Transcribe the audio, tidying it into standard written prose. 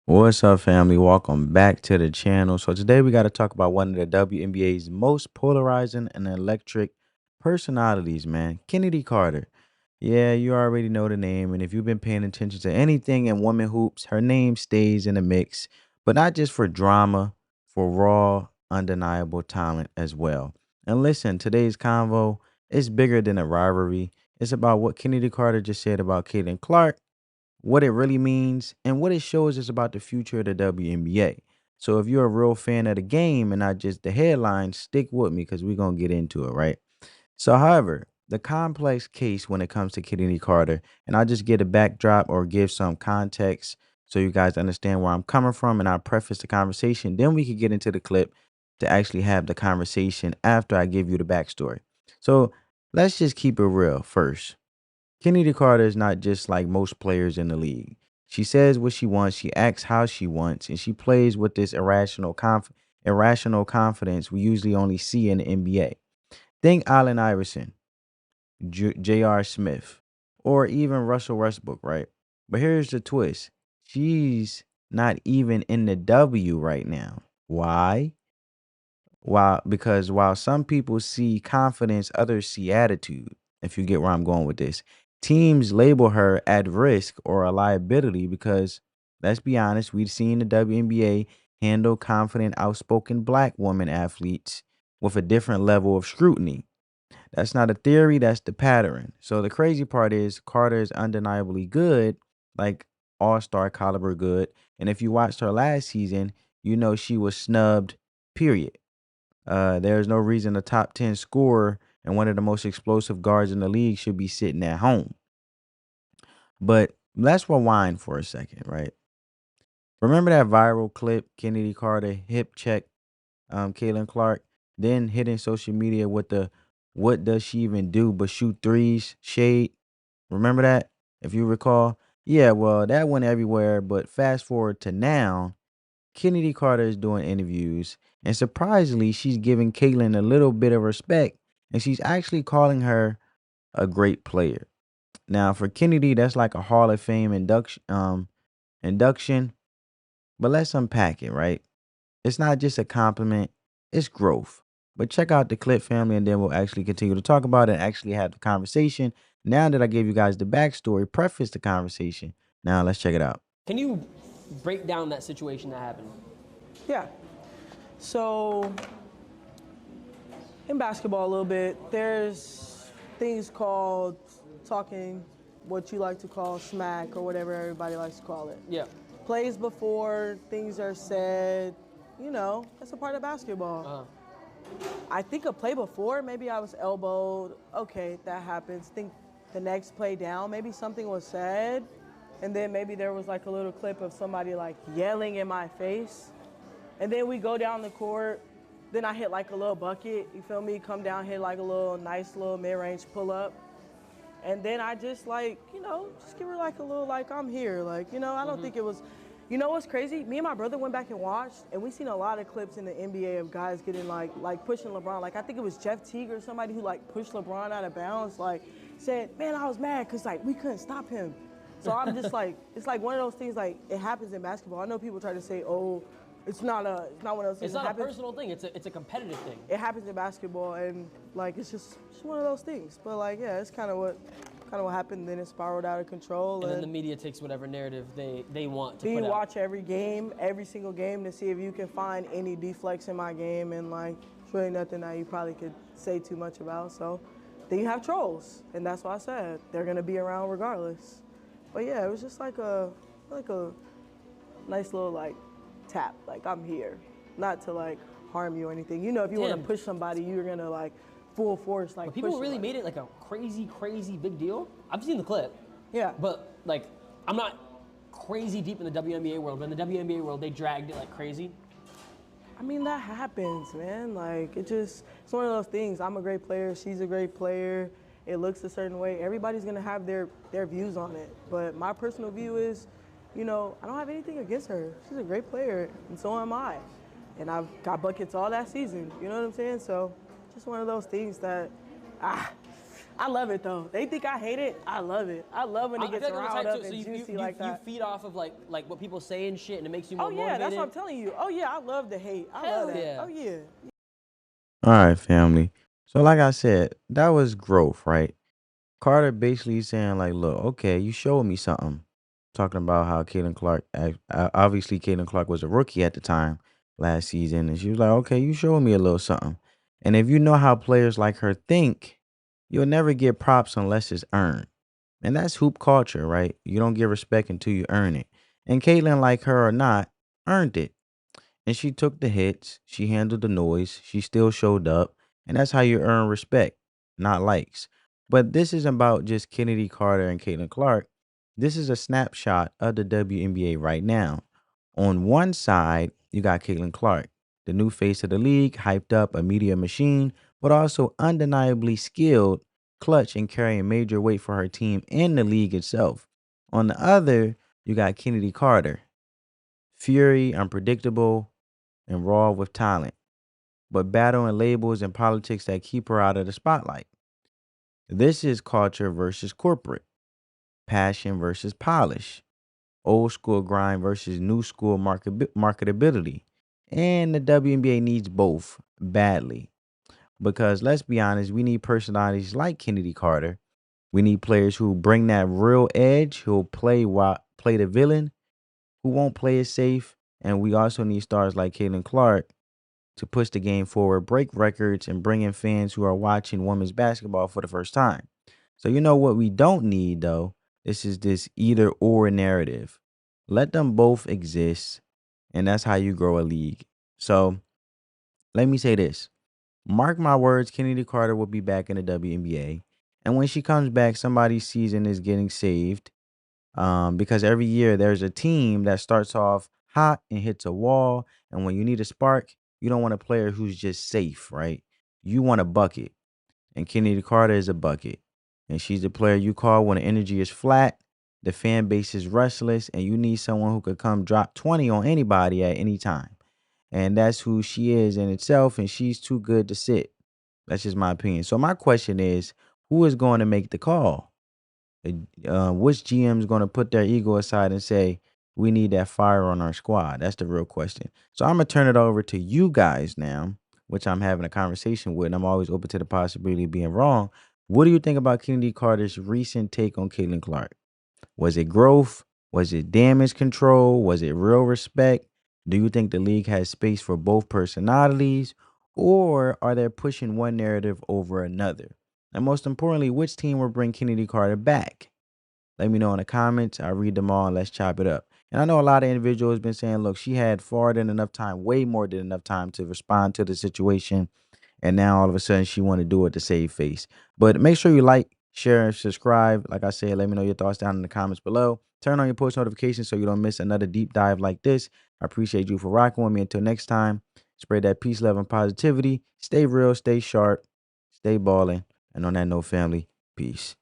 What's up, family? Welcome back to the channel. So today we got to talk about one of the WNBA's most polarizing and electric personalities, man. Kennedy Carter. Yeah, you already know the name, and if you've been paying attention to anything in women hoops, her name stays in the mix, but not just for drama, for raw, undeniable talent as well. And listen, today's convo is bigger than a rivalry. It's about what Kennedy Carter just said about Caitlin Clark, what it really means, and what it shows us about the future of the WNBA. So if you're a real fan of the game and not just the headlines, stick with me because we're going to get into it, right? So, however, the complex case when it comes to Kennedy Carter, and I'll just get a backdrop or give some context so you guys understand where I'm coming from, and I'll preface the conversation. Then we could get into the clip to actually have the conversation after I give you the backstory. So, let's just keep it real first. Kennedy Carter is not just like most players in the league. She says what she wants, she acts how she wants, and she plays with this irrational confidence we usually only see in the NBA. Think Allen Iverson, J.R. Smith, or even Russell Westbrook, right? But here's the twist. She's not even in the W right now. Why? While some people see confidence, others see attitude. If you get where I'm going with this, teams label her at risk or a liability because, let's be honest, we've seen the WNBA handle confident, outspoken black women athletes with a different level of scrutiny. That's not a theory, that's the pattern. So the crazy part is Carter is undeniably good, like all-star caliber good. And if you watched her last season, you know she was snubbed, period. There's no reason a top 10 scorer and one of the most explosive guards in the league should be sitting at home. But let's rewind for a second, right? Remember that viral clip, Kennedy Carter hip check Caitlin Clark, then hitting social media with the what does she even do but shoot threes shade? Remember that? If you recall? Yeah, well, that went everywhere. But fast forward to now, Kennedy Carter is doing interviews, and surprisingly, she's giving Caitlyn a little bit of respect, and she's actually calling her a great player. Now, for Kennedy, that's like a Hall of Fame induction. But let's unpack it, right? It's not just a compliment; it's growth. But check out the clip, family, and then we'll actually continue to talk about it and actually have the conversation. Now that I gave you guys the backstory, preface the conversation. Now let's check it out. Can you break down that situation that happened? Yeah. So in basketball a little bit, there's things called talking, what you like to call smack or whatever everybody likes to call it. Yeah. Plays before things are said, that's a part of basketball. I think a play before, maybe I was elbowed. Okay, that happens. Think the next play down, maybe something was said, and then maybe there was like a little clip of somebody like yelling in my face. And then we go down the court, then I hit like a little bucket, you feel me? Come down, hit like a little nice little mid-range pull-up. And then I just like, just give her like a little like, I'm here. Like, I don't think it was, what's crazy? Me and my brother went back and watched, and we seen a lot of clips in the NBA of guys getting like pushing LeBron. Like, I think it was Jeff Teague or somebody who like pushed LeBron out of bounds, like said, man, I was mad because like we couldn't stop him. So I'm just like, it's like one of those things, like it happens in basketball. I know people try to say, oh, it's not one of those things. It's not a personal thing. It's a competitive thing. It happens in basketball, and like it's just one of those things. But like, yeah, it's kind of what happened. Then it spiraled out of control. And then the media takes whatever narrative they want to put out. You watch every single game, to see if you can find any deflects in my game, and like it's really nothing that you probably could say too much about. So then you have trolls, and that's why I said they're gonna be around regardless. But yeah, it was just like a nice little like tap, like I'm here, not to like harm you or anything. If you want to push somebody, you're gonna like full force like. But people push really somebody. made it like a crazy big deal. I've seen the clip. Yeah. But like, I'm not crazy deep in the WNBA world, but in the WNBA world, they dragged it like crazy. I mean, that happens, man. Like it's one of those things. I'm a great player. She's a great player. It looks a certain way. Everybody's gonna have their views on it. But my personal view is, I don't have anything against her. She's a great player, and so am I. and I've got buckets all that season. You know what I'm saying? So, just one of those things that, ah, I love it though. They think I hate it. I love it. I love when it gets riled up and juicy like that. You feed off of like what people say and shit, and it makes you more Oh yeah, motivated. that's what I'm telling you. Oh yeah, I love the hate. I love that. Yeah. Oh yeah. All right, family. So, like I said, that was growth, right? Carter basically saying like, "Look, okay, you showed me something." Talking about how Caitlin Clark, obviously Caitlin Clark was a rookie at the time last season, and she was like, "Okay, you showed me a little something." And if you know how players like her think, you'll never get props unless it's earned. And that's hoop culture, right? You don't get respect until you earn it. And Caitlin, like her or not, earned it. And she took the hits, she handled the noise, she still showed up, and that's how you earn respect, not likes. But this isn't about just Kennedy Carter and Caitlin Clark. This is a snapshot of the WNBA right now. On one side, you got Caitlin Clark, the new face of the league, hyped up, a media machine, but also undeniably skilled, clutch, and carrying major weight for her team and the league itself. On the other, you got Kennedy Carter, fury, unpredictable, and raw with talent, but battling labels and politics that keep her out of the spotlight. This is culture versus corporate, passion versus polish, old school grind versus new school marketability. And the WNBA needs both badly because let's be honest, we need personalities like Kennedy Carter. We need players who bring that real edge, who'll play the villain, who won't play it safe. And we also need stars like Caitlin Clark to push the game forward, break records, and bring in fans who are watching women's basketball for the first time. So, you know what we don't need, though? This is this either or narrative. Let them both exist, and that's how you grow a league. So, let me say this. Mark my words, Kennedy Carter will be back in the WNBA. And when she comes back, somebody's season is getting saved because every year there's a team that starts off hot and hits a wall. And when you need a spark, you don't want a player who's just safe, right? You want a bucket. And Kennedy Carter is a bucket. And she's the player you call when the energy is flat, the fan base is restless, and you need someone who could come drop 20 on anybody at any time. And that's who she is in itself. And she's too good to sit. That's just my opinion. So my question is, who is going to make the call? Which GM is going to put their ego aside and say, we need that fire on our squad? That's the real question. So I'm going to turn it over to you guys now, which I'm having a conversation with. And I'm always open to the possibility of being wrong. What do you think about Kennedy Carter's recent take on Caitlin Clark? Was it growth? Was it damage control? Was it real respect? Do you think the league has space for both personalities? Or are they pushing one narrative over another? And most importantly, which team will bring Kennedy Carter back? Let me know in the comments. I'll read them all and let's chop it up. And I know a lot of individuals have been saying, look, she had far than enough time, way more than enough time to respond to the situation. And now all of a sudden she want to do it to save face. But make sure you like, share, and subscribe. Like I said, let me know your thoughts down in the comments below. Turn on your post notifications so you don't miss another deep dive like this. I appreciate you for rocking with me. Until next time, spread that peace, love, and positivity. Stay real, stay sharp, stay balling. And on that note, family, peace.